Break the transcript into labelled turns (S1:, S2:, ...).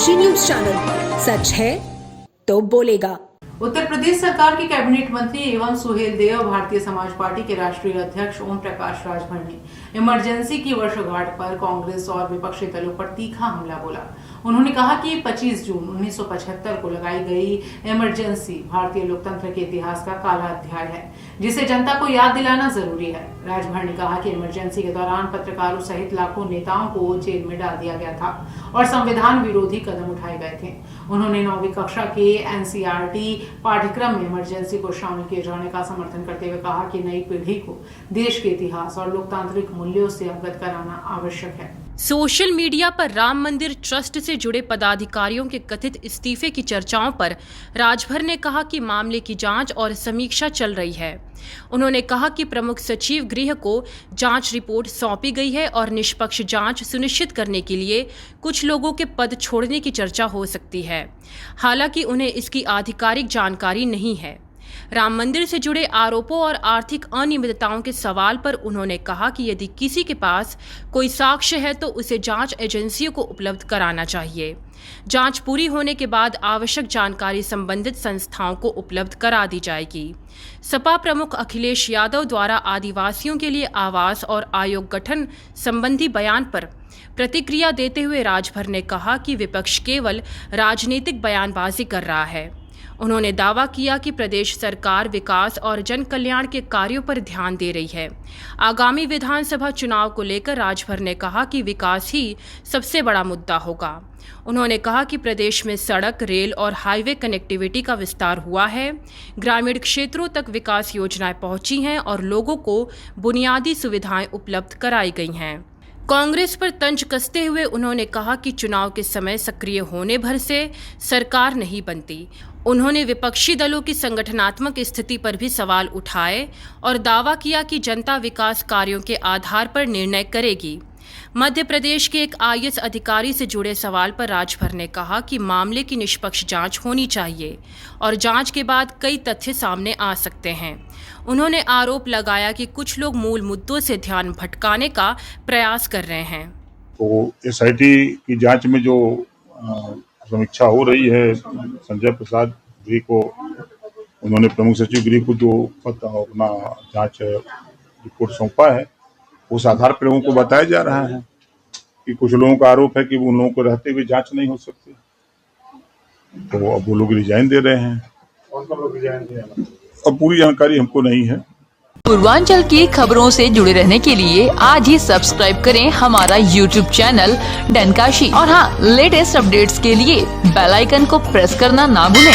S1: डनकाशी news channel, सच है तो बोलेगा।
S2: उत्तर प्रदेश सरकार के कैबिनेट मंत्री एवं सुहेल देव और भारतीय समाज पार्टी के राष्ट्रीय अध्यक्ष ओम प्रकाश राजभर ने इमरजेंसी की वर्षगांठ पर कांग्रेस और विपक्षी दलों पर तीखा हमला बोला। उन्होंने कहा कि 25 जून 1975 को लगाई गई इमरजेंसी भारतीय लोकतंत्र के इतिहास का काला अध्याय है, जिसे जनता को याद दिलाना जरूरी है। राजभर ने कहा कि इमरजेंसी के दौरान पत्रकारों सहित लाखों नेताओं को जेल में डाल दिया गया था और संविधान विरोधी कदम उठाए गए थे। उन्होंने 9वीं कक्षा के एनसीईआरटी पाठ्यक्रम में इमरजेंसी को शामिल किए जाने का समर्थन करते हुए कहा कि नई पीढ़ी को देश के इतिहास और लोकतांत्रिक मूल्यों से अवगत कराना आवश्यक है।
S3: सोशल मीडिया पर राम मंदिर ट्रस्ट से जुड़े पदाधिकारियों के कथित इस्तीफे की चर्चाओं पर राजभर ने कहा कि मामले की जांच और समीक्षा चल रही है। उन्होंने कहा कि प्रमुख सचिव गृह को जांच रिपोर्ट सौंपी गई है और निष्पक्ष जांच सुनिश्चित करने के लिए कुछ लोगों के पद छोड़ने की चर्चा हो सकती है। हालांकि उन्हें इसकी आधिकारिक जानकारी नहीं है। राम मंदिर से जुड़े आरोपों और आर्थिक अनियमितताओं के सवाल पर उन्होंने कहा कि यदि किसी के पास कोई साक्ष्य है तो उसे जांच एजेंसियों को उपलब्ध कराना चाहिए। जांच पूरी होने के बाद आवश्यक जानकारी संबंधित संस्थाओं को उपलब्ध करा दी जाएगी। सपा प्रमुख अखिलेश यादव द्वारा आदिवासियों के लिए आवास और आयोग गठन संबंधी बयान पर प्रतिक्रिया देते हुए राजभर ने कहा कि विपक्ष केवल राजनीतिक बयानबाजी कर रहा है। उन्होंने दावा किया कि प्रदेश सरकार विकास और जन कल्याण के कार्यों पर ध्यान दे रही है। आगामी विधानसभा चुनाव को लेकर राजभर ने कहा कि विकास ही सबसे बड़ा मुद्दा होगा। उन्होंने कहा कि प्रदेश में सड़क, रेल और हाईवे कनेक्टिविटी का विस्तार हुआ है। ग्रामीण क्षेत्रों तक विकास योजनाएं पहुंची हैं और लोगों को बुनियादी सुविधाएं उपलब्ध कराई गई हैं। कांग्रेस पर तंज कसते हुए उन्होंने कहा कि चुनाव के समय सक्रिय होने भर से सरकार नहीं बनती। उन्होंने विपक्षी दलों की संगठनात्मक स्थिति पर भी सवाल उठाए और दावा किया कि जनता विकास कार्यों के आधार पर निर्णय करेगी। मध्य प्रदेश के एक आईएएस अधिकारी से जुड़े सवाल पर राजभर ने कहा कि मामले की निष्पक्ष जांच होनी चाहिए और जांच के बाद कई तथ्य सामने आ सकते हैं। उन्होंने आरोप लगाया कि कुछ लोग मूल मुद्दों से ध्यान भटकाने का प्रयास कर रहे हैं।
S4: तो एसआईटी की जांच में जो समीक्षा हो रही है, संजय प्रसाद गृह को उन्होंने प्रमुख सचिव गृह को जो पद अपना जांच रिपोर्ट सौंपा है, उस आधार पर लोगों को बताया जा रहा है कि कुछ लोगों का आरोप है कि उन लोगों को रहते हुए जांच नहीं हो सकती, तो अब वो लोग रिजाइन दे रहे हैं। अब पूरी जानकारी हमको नहीं है।
S5: पूर्वांचल की खबरों से जुड़े रहने के लिए आज ही सब्सक्राइब करें हमारा YouTube चैनल डनकाशी और हाँ, लेटेस्ट अपडेट्स के लिए बेल आइकन को प्रेस करना ना भूलें।